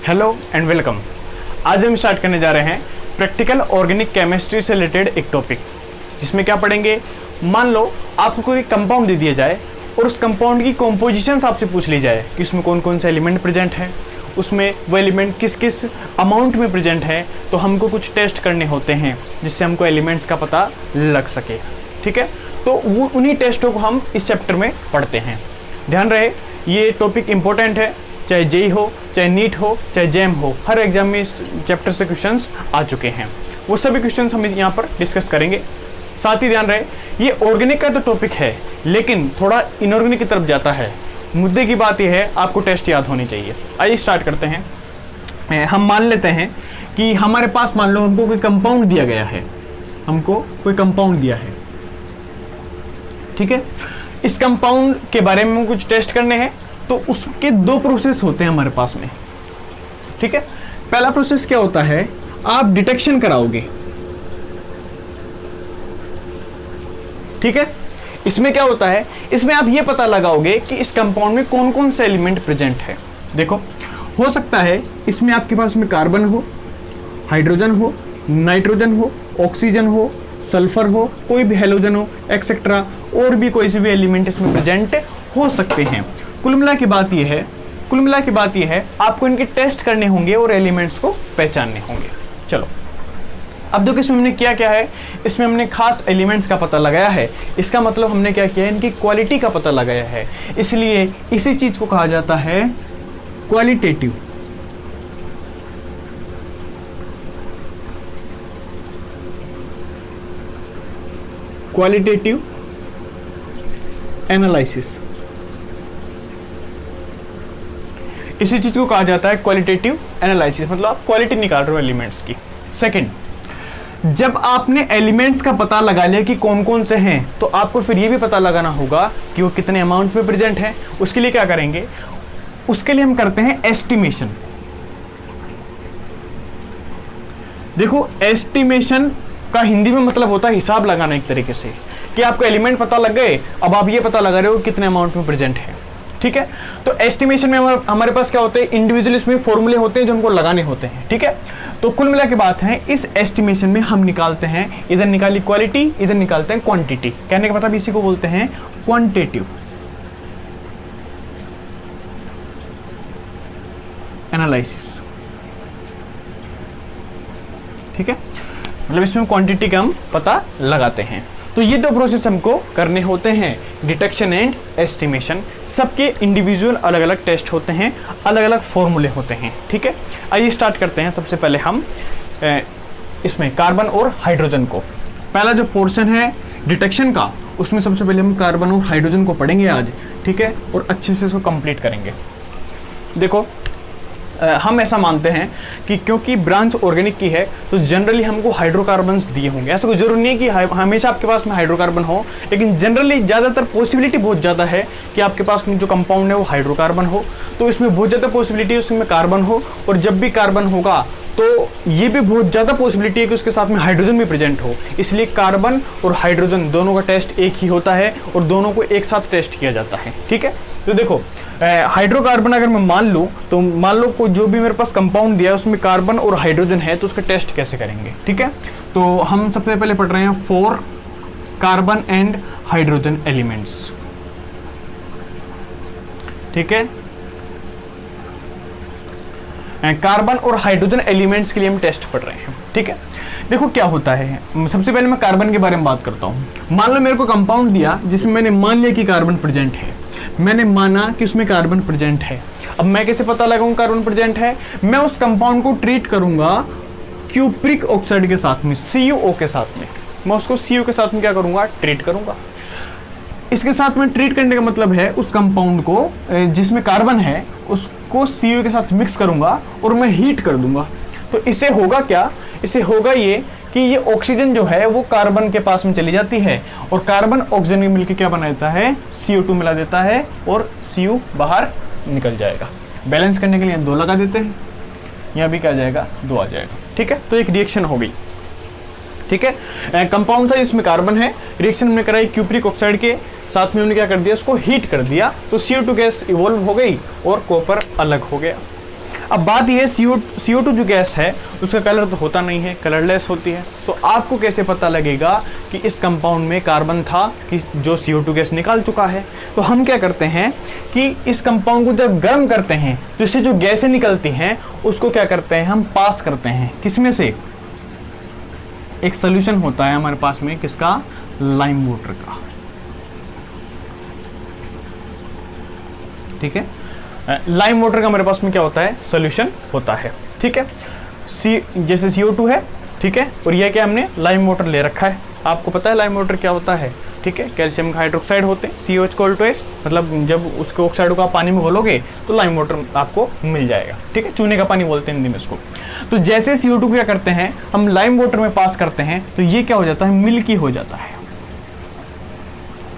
Hello and welcome. आज हम start करने जा रहे हैं प्रैक्टिकल ऑर्गेनिक केमिस्ट्री से रिलेटेड एक टॉपिक, जिसमें क्या पढ़ेंगे। मान लो आपको कोई कंपाउंड दे दिया जाए और उस कंपाउंड की कॉम्पोजिशंस आपसे पूछ ली जाए कि उसमें कौन कौन से एलिमेंट प्रेजेंट है, उसमें वो एलिमेंट किस किस अमाउंट में प्रेजेंट है। तो हमको कुछ टेस्ट करने होते हैं जिससे हमको एलिमेंट्स का पता लग सके। ठीक है, तो वो उन्हीं टेस्टों को हम इस चैप्टर में पढ़ते हैं। ध्यान रहे, ये टॉपिक इंपॉर्टेंट है, चाहे जेई हो, चाहे नीट हो, चाहे जैम हो, हर एग्जाम में इस चैप्टर से क्वेश्चंस आ चुके हैं। वो सभी क्वेश्चंस हम यहाँ पर डिस्कस करेंगे। साथ ही ध्यान रहे, ये ऑर्गेनिक का तो टॉपिक है लेकिन थोड़ा इनऑर्गेनिक की तरफ जाता है। मुद्दे की बात यह है, आपको टेस्ट याद होनी चाहिए। आइए स्टार्ट करते हैं। हम मान लेते हैं कि हमारे पास, मान लो हमको कोई कंपाउंड दिया गया है, हमको कोई कंपाउंड दिया है। ठीक है, इस कंपाउंड के बारे में कुछ टेस्ट करने हैं, तो उसके दो प्रोसेस होते हैं हमारे पास में। ठीक है, पहला प्रोसेस क्या होता है, आप डिटेक्शन कराओगे। ठीक है, इसमें क्या होता है, इसमें आप ये पता लगाओगे कि इस कंपाउंड में कौन कौन से एलिमेंट प्रेजेंट है। देखो, हो सकता है इसमें आपके पास में कार्बन हो, हाइड्रोजन हो, नाइट्रोजन हो, ऑक्सीजन हो, सल्फर हो, कोई भी हेलोजन हो, एक्सेट्रा, और भी कोई से भी एलिमेंट इसमें प्रेजेंट हो सकते हैं। कुल मिला की बात यह है, आपको इनके टेस्ट करने होंगे और एलिमेंट्स को पहचानने होंगे। चलो, अब देखो इसमें हमने क्या क्या है, इसमें हमने खास एलिमेंट्स का पता लगाया है। इसका मतलब हमने क्या किया है, इनकी क्वालिटी का पता लगाया है। इसलिए इसी चीज को कहा जाता है क्वालिटेटिव। क्वालिटेटिव एनालिसिस, इसी चीज को कहा जाता है क्वालिटेटिव एनालिसिस। मतलब आप क्वालिटी निकाल रहे हो एलिमेंट्स की। सेकंड, जब आपने एलिमेंट्स का पता लगा लिया कि कौन कौन से हैं, तो आपको फिर ये भी पता लगाना होगा कि वो कितने अमाउंट में प्रेजेंट है। उसके लिए क्या करेंगे, उसके लिए हम करते हैं एस्टिमेशन। देखो, एस्टिमेशन का हिंदी में मतलब होता है हिसाब लगाना, एक तरीके से कि आपको एलिमेंट पता लग गए, अब आप ये पता लगा रहे हो कितने अमाउंट में प्रेजेंट है। ठीक है, तो एस्टिमेशन में हमारे पास क्या होते हैं, इंडिविजुअल इसमें फॉर्मूले होते हैं जो हमको लगाने होते हैं। ठीक है, तो कुल मिला के बात है, इस एस्टिमेशन में हम निकालते हैं, इधर निकाली क्वालिटी, इधर निकालते हैं क्वांटिटी। कहने का मतलब इसी को बोलते हैं क्वांटिटेटिव एनालिसिस। ठीक है, मतलब इसमें क्वांटिटी का हम पता लगाते हैं। तो ये दो प्रोसेस हमको करने होते हैं, डिटेक्शन एंड एस्टिमेशन। सबके इंडिविजुअल अलग अलग टेस्ट होते हैं, अलग अलग फॉर्मूले होते हैं। ठीक है, आइए स्टार्ट करते हैं। सबसे पहले हम इसमें कार्बन और हाइड्रोजन को, पहला जो पोर्शन है डिटेक्शन का, उसमें सबसे पहले हम कार्बन और हाइड्रोजन को पढ़ेंगे आज। ठीक है, और अच्छे से इसको कंप्लीट करेंगे। देखो, हम ऐसा मानते हैं कि क्योंकि ब्रांच ऑर्गेनिक की है तो जनरली हमको हाइड्रोकार्बन्स दिए होंगे। ऐसा कोई जरूरी नहीं है कि हमेशा आपके पास में हाइड्रोकार्बन हो, लेकिन जनरली ज़्यादातर पॉसिबिलिटी बहुत ज़्यादा है कि आपके पास में जो कंपाउंड है वो हाइड्रोकार्बन हो। तो इसमें बहुत ज़्यादा पॉसिबिलिटी है उसमें कार्बन हो, और जब भी कार्बन होगा तो ये भी बहुत ज़्यादा पॉसिबिलिटी है कि उसके साथ में हाइड्रोजन भी प्रेजेंट हो। इसलिए कार्बन और हाइड्रोजन दोनों का टेस्ट एक ही होता है और दोनों को एक साथ टेस्ट किया जाता है। ठीक है, तो देखो, हाइड्रोकार्बन अगर मैं मान लूँ, तो मान लो कोई जो भी मेरे पास कंपाउंड दिया है उसमें कार्बन और हाइड्रोजन है, तो उसका टेस्ट कैसे करेंगे। ठीक है, तो हम सबसे पहले पढ़ रहे हैं 4 कार्बन एंड हाइड्रोजन एलिमेंट्स। ठीक है, कार्बन और हाइड्रोजन एलिमेंट्स के लिए हम टेस्ट पढ़ रहे हैं। ठीक है, देखो क्या होता है, सबसे पहले मैं कार्बन के बारे में बात करता हूं। मान लो मेरे को कंपाउंड दिया जिसमें मैंने मान लिया कि कार्बन प्रेजेंट है, मैंने माना कि उसमें कार्बन प्रेजेंट है। अब मैं कैसे पता लगाऊं कार्बन प्रेजेंट है, मैं उस कंपाउंड को ट्रीट करूंगा क्यूप्रिक ऑक्साइड के साथ में, CuO के साथ में। मैं उसको CuO के साथ में क्या करूंगा, ट्रीट करूंगा। इसके साथ में ट्रीट करने का मतलब है उस कंपाउंड को जिसमें कार्बन है उसको CuO के साथ मिक्स करूंगा और मैं हीट कर दूंगा। तो इससे होगा क्या, इससे होगा ये कि ये ऑक्सीजन जो है वो कार्बन के पास में चली जाती है और कार्बन ऑक्सीजन में मिलकर क्या बना देता है, CO2 मिला देता है और Cu बाहर निकल जाएगा। बैलेंस करने के लिए 2 लगा देते हैं, यहाँ भी क्या आ जाएगा, 2 आ जाएगा। ठीक है, तो एक रिएक्शन हो गई। ठीक है, कंपाउंड था जिसमें कार्बन है, रिएक्शन हमने कराई क्यूप्रिक ऑक्साइड के साथ में, हमने क्या कर दिया, उसको हीट कर दिया, तो CO2 गैस इवॉल्व हो गई और कॉपर अलग हो गया। अब बात यह है CO2 जो गैस है उसका कलर तो होता नहीं है, कलरलेस होती है। तो आपको कैसे पता लगेगा कि इस कंपाउंड में कार्बन था कि जो CO2 गैस निकाल चुका है? तो हम क्या करते हैं कि इस कंपाउंड को जब गर्म करते हैं तो इससे जो गैसें निकलती हैं उसको क्या करते हैं, हम पास करते हैं किसमें से, एक सोल्यूशन होता है हमारे पास में किसका, लाइम वाटर का। ठीक है, लाइम वाटर का हमारे पास में क्या होता है, सोल्यूशन होता है। ठीक है, जैसे CO2 है, ठीक है, और यह क्या हमने लाइम वाटर ले रखा है। आपको पता है लाइम वाटर क्या होता है? ठीक है, कैल्शियम हाइड्रोक्साइड होते हैं, COH, मतलब जब उसके ऑक्साइड को आप पानी में घोलोगे तो लाइम वाटर आपको मिल जाएगा। ठीक है, चूने का पानी बोलते हैं हिंदी में इसको। तो जैसे CO2 को क्या करते हैं, हम लाइम वाटर में पास करते हैं तो ये क्या हो जाता है, मिल्की हो जाता है।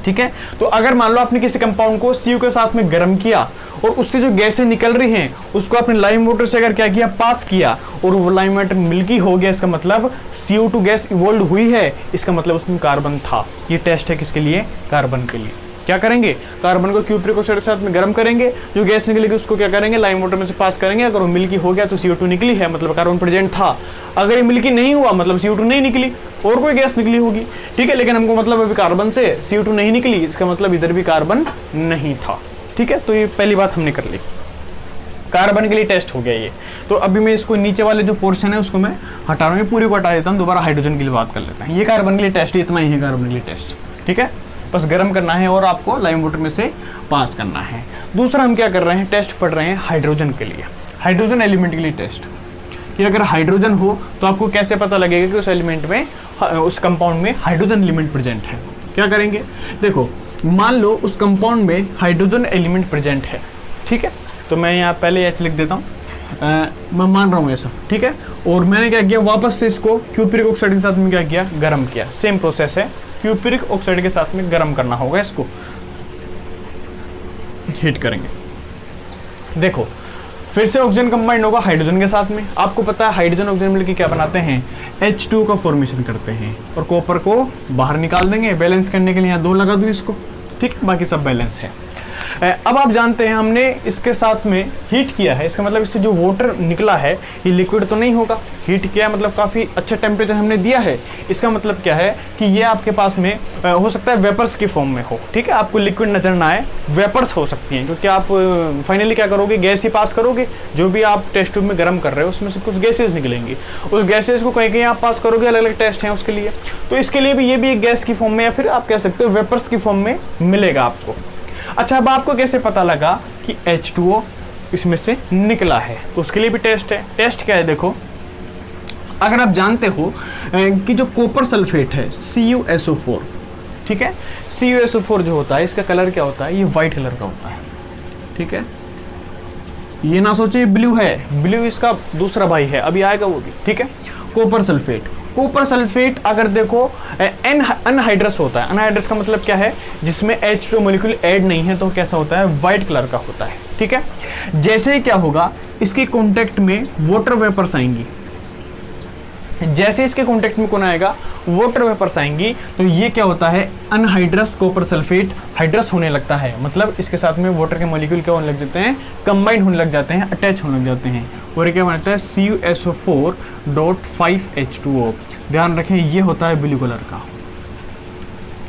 ठीक है, तो अगर मान लो आपने किसी कंपाउंड को CO के साथ में गर्म किया और उससे जो गैसें निकल रही हैं उसको आपने लाइम वाटर से अगर क्या किया, पास किया, और वो लाइम वाटर मिल्की हो गया, इसका मतलब CO2 गैस इवोल्व हुई है, इसका मतलब उसमें कार्बन था। ये टेस्ट है किसके लिए, कार्बन के लिए। क्या करेंगे, कार्बन को क्यूप्रिक ऑक्साइड के साथ में गर्म करेंगे, जो गैस निकलेगी उसको क्या करेंगे, लाइम वाटर में से पास करेंगे। अगर वो मिल्की हो गया तो CO2 निकली है, मतलब कार्बन प्रेजेंट था। अगर ये मिल्की नहीं हुआ मतलब CO2 नहीं निकली, और कोई गैस निकली होगी। ठीक है, लेकिन हमको मतलब अभी कार्बन से CO2 नहीं निकली, इसका मतलब इधर भी कार्बन नहीं था। ठीक है, तो ये पहली बात हमने कर ली, कार्बन के लिए टेस्ट हो गया ये। तो अभी मैं इसको नीचे वाले जो पोर्शन है उसको मैं हटा रहा हूँ, पूरी को हटा देता हूँ, दोबारा हाइड्रोजन के लिए बात कर लेते हैं। ये कार्बन के लिए टेस्ट, इतना ही है कार्बन के लिए टेस्ट। ठीक है, बस गर्म करना है और आपको लाइम वाटर में से पास करना है। दूसरा हम क्या कर रहे हैं, टेस्ट पढ़ रहे हैं हाइड्रोजन के लिए, हाइड्रोजन एलिमेंट के लिए टेस्ट, कि अगर हाइड्रोजन हो तो आपको कैसे पता लगेगा कि उस एलिमेंट में, उस कंपाउंड में हाइड्रोजन एलिमेंट प्रेजेंट है। क्या करेंगे, देखो मान लो उस कंपाउंड में हाइड्रोजन एलिमेंट प्रेजेंट है। ठीक है, तो मैं यहाँ पहले एच लिख देता हूँ, मैं मान रहा हूँ ऐसा। ठीक है, और मैंने क्या किया, वापस से इसको क्यूप्रिक ऑक्साइड के साथ में क्या किया, गर्म किया। सेम प्रोसेस है, क्यूप्रिक ऑक्साइड के साथ में गर्म करना होगा, इसको हीट करेंगे। देखो फिर से ऑक्सीजन कंबाइंड होगा हाइड्रोजन के साथ में। आपको पता है हाइड्रोजन ऑक्सीजन मिलकर क्या बनाते हैं, H2 का फॉर्मेशन करते हैं, और कॉपर को बाहर निकाल देंगे। बैलेंस करने के लिए यहाँ 2 लगा दूँ इसको। ठीक, बाकी सब बैलेंस है। अब आप जानते हैं हमने इसके साथ में हीट किया है, इसका मतलब इससे जो वाटर निकला है ये लिक्विड तो नहीं होगा। हीट किया है मतलब काफ़ी अच्छा टेम्परेचर हमने दिया है। इसका मतलब क्या है कि ये आपके पास में हो सकता है वेपर्स की फॉर्म में हो। ठीक है, आपको लिक्विड नजर ना आए, वेपर्स हो सकती हैं, क्योंकि आप फाइनली क्या करोगे, गैस ही पास करोगे। जो भी आप टेस्ट ट्यूब में गर्म कर रहे हो उसमें से कुछ गैसेज निकलेंगी, उस गैसेज को कहीं कहीं आप पास करोगे। अलग अलग टेस्ट हैं उसके लिए, तो इसके लिए भी ये भी एक गैस की फॉर्म में या फिर आप कह सकते हो वेपर्स की फॉर्म में मिलेगा आपको। अच्छा, अब आपको कैसे पता लगा कि H2O इसमें से निकला है, तो उसके लिए भी टेस्ट है। टेस्ट क्या है, देखो अगर आप जानते हो कि जो कॉपर सल्फेट है CuSO4, ठीक है, CuSO4 जो होता है इसका कलर क्या होता है, ये वाइट कलर का होता है। ठीक है, ये ना सोचिए ब्लू है, ब्लू इसका दूसरा भाई है, अभी आएगा वो भी। ठीक है, कॉपर सल्फेट अगर देखो अनहाइड्रस होता है। अनहाइड्रस का मतलब क्या है, जिसमें H2 मॉलिक्यूल ऐड नहीं है, तो कैसा होता है, वाइट कलर का होता है। ठीक है, जैसे ही क्या होगा, इसके कांटेक्ट में वाटर वेपर्स आएंगी। जैसे इसके कांटेक्ट में कौन आएगा, वाटर वेपर्स आएंगी, तो ये क्या होता है, अनहाइड्रस कॉपर सल्फेट हाइड्रस होने लगता है। मतलब इसके साथ में वाटर के मॉलिक्यूल क्या होने लग जाते हैं, कंबाइंड होने लग जाते हैं, अटैच होने लग जाते हैं, और ये क्या बनता है CuSO4.5H2O। ध्यान रखें, ये होता है ब्लू कलर का।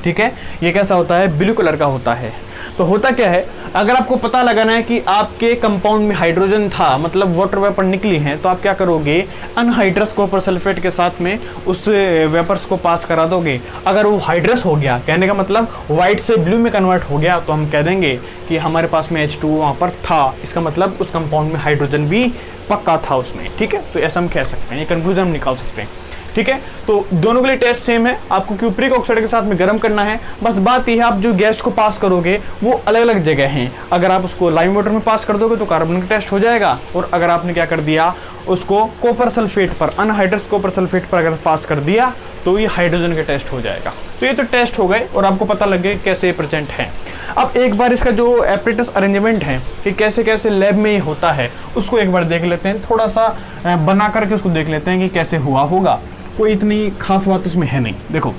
ठीक है, ये कैसा होता है, ब्लू कलर का होता है। तो होता क्या है, अगर आपको पता लगाना है कि आपके कंपाउंड में हाइड्रोजन था, मतलब वाटर वेपर निकली हैं, तो आप क्या करोगे, अनहाइड्रस कॉपर सल्फेट के साथ में उस वेपर्स को पास करा दोगे। अगर वो हाइड्रस हो गया, कहने का मतलब व्हाइट से ब्लू में कन्वर्ट हो गया, तो हम कह देंगे कि हमारे पास में H2O वहाँ पर था। इसका मतलब उस कंपाउंड में हाइड्रोजन भी पक्का था उसमें। ठीक है, तो ऐसा हम कह सकते हैं, ये कंक्लूजन हम निकाल सकते हैं। ठीक है, तो दोनों के लिए टेस्ट सेम है, आपको क्यूप्रिक ऑक्साइड के साथ में गर्म करना है। बस बात यह है, आप जो गैस को पास करोगे वो अलग अलग जगह हैं। अगर आप उसको लाइम वाटर में पास कर दोगे तो कार्बन का टेस्ट हो जाएगा, और अगर आपने क्या कर दिया, उसको कॉपर सल्फेट पर, अनहाइड्रस कॉपर सल्फेट पर अगर पास कर दिया, तो ये हाइड्रोजन का टेस्ट हो जाएगा। तो ये तो टेस्ट हो गए और आपको पता लग गया कैसे प्रेजेंट है। अब एक बार इसका जो एपरेटस अरेंजमेंट है कि कैसे कैसे लैब में ये होता है, उसको एक बार देख लेते हैं, थोड़ा सा बना करके उसको देख लेते हैं कि कैसे हुआ होगा। कोई इतनी खास बात इसमें है नहीं। देखो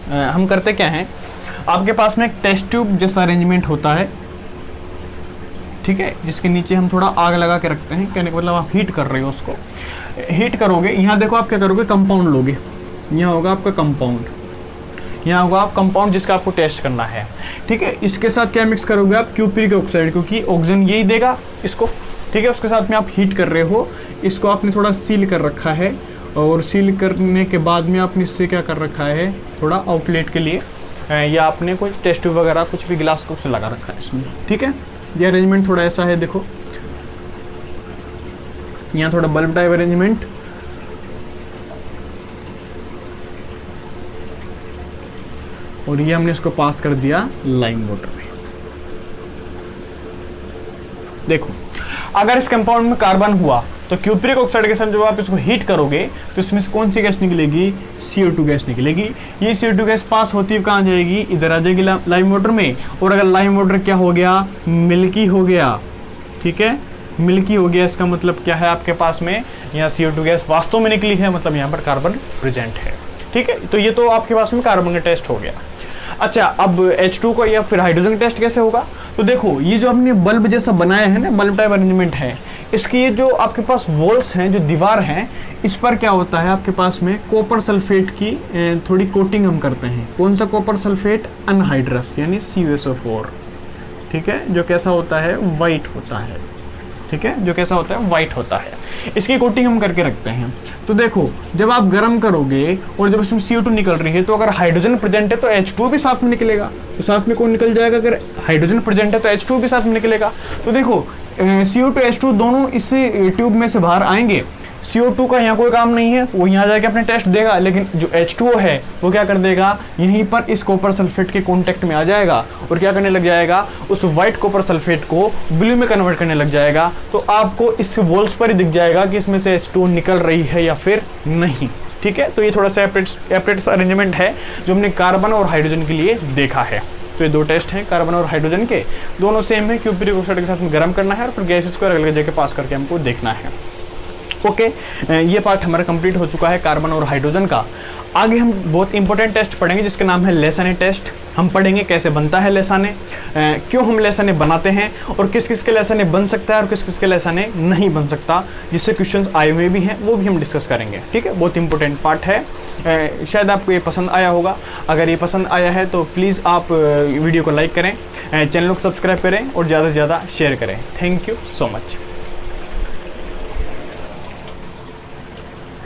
हम करते क्या हैं, आपके पास में एक टेस्ट ट्यूब जैसा अरेंजमेंट होता है। ठीक है, जिसके नीचे हम थोड़ा आग लगा के रखते हैं, कहने का मतलब आप हीट कर रहे हो उसको, हीट करोगे। यहाँ देखो आप क्या करोगे, कंपाउंड लोगे, यहाँ होगा आपका कंपाउंड, यहाँ होगा आप कंपाउंड जिसका आपको टेस्ट करना है, ठीक है। इसके साथ क्या मिक्स करोगे आप, क्यूप्रिक ऑक्साइड, क्योंकि ऑक्सीजन यही देगा इसको, ठीक है। उसके साथ में आप हीट कर रहे हो, इसको आपने थोड़ा सील कर रखा है, और सील करने के बाद में आपने इससे क्या कर रखा है, थोड़ा आउटलेट के लिए या आपने कोई टेस्ट ट्यूब वगैरह कुछ भी ग्लास कुछ लगा रखा है इसमें, ठीक है। ये अरेंजमेंट थोड़ा ऐसा है, देखो यहाँ थोड़ा बल्ब टाइप अरेंजमेंट, और ये हमने इसको पास कर दिया लाइम वाटर में। देखो अगर इस कंपाउंड में कार्बन हुआ तो क्यूप्रिक ऑक्साइड के साथ जब आप इसको हीट करोगे तो इसमें से कौन सी गैस निकलेगी, CO2 गैस निकलेगी। ये CO2 गैस पास होती हुई कहाँ जाएगी, इधर आ जाएगी लाइम वाटर में, और अगर लाइम वाटर क्या हो गया, मिल्की हो गया, ठीक है, मिल्की हो गया, इसका मतलब क्या है, आपके पास में यहाँ CO2 गैस वास्तव में निकली है, मतलब यहाँ पर कार्बन प्रेजेंट है, ठीक है। तो ये तो आपके पास में कार्बन का टेस्ट हो गया। अच्छा, अब H2 का या फिर हाइड्रोजन टेस्ट कैसे होगा, तो देखो ये जो हमने बल्ब जैसा बनाया है ना, बल्ब टाइप अरेंजमेंट है, इसकी ये जो आपके पास वॉल्स हैं, जो दीवार हैं, इस पर क्या होता है, आपके पास में कॉपर सल्फेट की थोड़ी कोटिंग हम करते हैं। कौन सा कॉपर सल्फेट, अनहाइड्रस यानी CuSO4, ठीक है, जो कैसा होता है, वाइट होता है, ठीक है, जो कैसा होता है, वाइट होता है। इसकी कोटिंग हम करके रखते हैं। तो देखो जब आप गर्म करोगे और जब इसमें CO2 निकल रही है, तो अगर हाइड्रोजन प्रेजेंट है तो H2 भी साथ में निकलेगा, तो साथ में कौन निकल जाएगा, अगर हाइड्रोजन प्रेजेंट है तो H2 भी साथ में निकलेगा। तो देखो CO2 H2 दोनों इस ट्यूब में से बाहर आएंगे। CO2 का यहाँ कोई काम नहीं है, वो यहाँ जाके अपने टेस्ट देगा, लेकिन जो H2O है वो क्या कर देगा, यहीं पर इस कॉपर सल्फेट के कांटेक्ट में आ जाएगा और क्या करने लग जाएगा, उस वाइट कॉपर सल्फेट को ब्लू में कन्वर्ट करने लग जाएगा। तो आपको इस वॉल्स पर ही दिख जाएगा कि इसमें से H2O निकल रही है या फिर नहीं, ठीक है। तो ये थोड़ा सा सेपरेट अरेंजमेंट है जो हमने कार्बन और हाइड्रोजन के लिए देखा है। तो ये दो टेस्ट हैं कार्बन और हाइड्रोजन के, दोनों सेम है, क्यूप्रिक ऑक्साइड के साथ में गर्म करना है और फिर गैसेस को अलग अलग जगह पास करके हमको देखना है। ओके, ये पार्ट हमारा कंप्लीट हो चुका है कार्बन और हाइड्रोजन का। आगे हम बहुत इंपॉर्टेंट टेस्ट पढ़ेंगे जिसका नाम है लेसाने टेस्ट। हम पढ़ेंगे कैसे बनता है लेसाने, क्यों हम लेसाने बनाते हैं, और किस किस के लेसाने बन सकता है और किस किस के लेसाने नहीं बन सकता, जिससे क्वेश्चंस आए हुए भी हैं वो भी हम डिस्कस करेंगे, ठीक है। बहुत इंपॉर्टेंट पार्ट है, शायद आपको ये पसंद आया होगा। अगर ये पसंद आया है तो प्लीज़ आप वीडियो को लाइक करें, चैनल को सब्सक्राइब करें और ज़्यादा से ज़्यादा शेयर करें। Thank you so much.